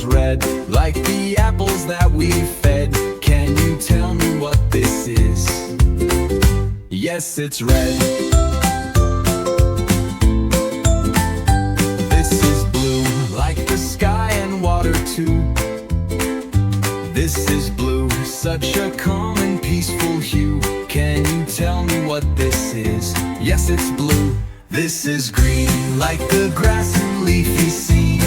is red, like the apples that we fed. Can you tell me what this is? Yes, it's red. This is blue, like the sky and water too. This is blue, such a calm and peaceful hue. Can you tell me what this is? Yes, it's blue. This is green, like the grass and leafy scene.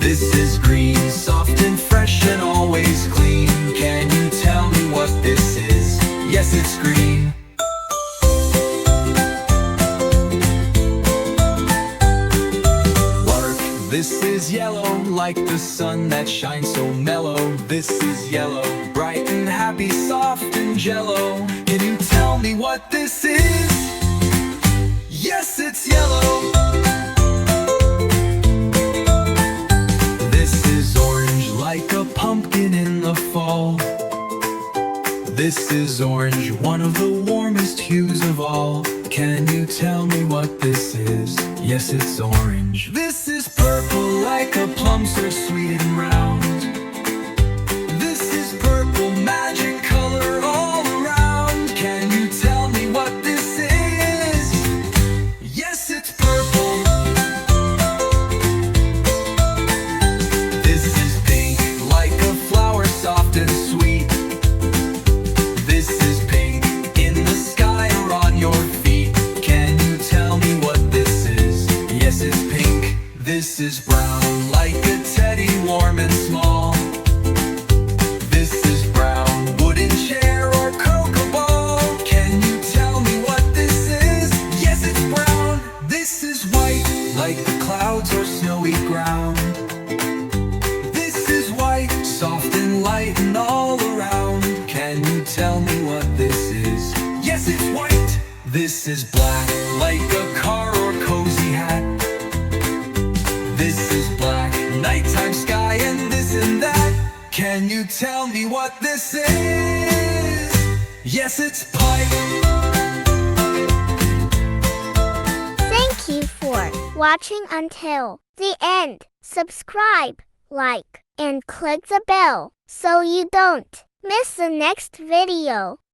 This is green, soft and fresh and always clean. Can you tell me what this is? Yes, it's green. Lark, this is yellow, like the sun that shines so mellow. This is yellow, bright and happy, soft and jello. Can you tell me what this is? Yes, it's yellow. This is orange, like a pumpkin in the fall. This is orange, one of the warmest hues of all. Can you tell me what this is? Yes, it's orange. This is purple, like a plum so sweet and round. This is purple, magic color all around. Can you tell me what this is? Yes, it's purple. This is pink, like a flower soft and sweet. This is pink, in the sky or on your feet. Can you tell me what this is? Yes, it's pink. This is brown, like a teddy, warm and small. This is brown, wooden chair or cocoa ball. Can you tell me what this is? Yes, it's brown. This is white, like the clouds or snowy ground. This is white, soft and light and all around. Can you tell me what this is? Yes, it's white. This is black, like a car or cozy hat. This is black, nighttime sky and this and that. Can you tell me what this is? Yes, it's pipe. Thank you for watching until the end. Subscribe, like, and click the bell so you don't miss the next video.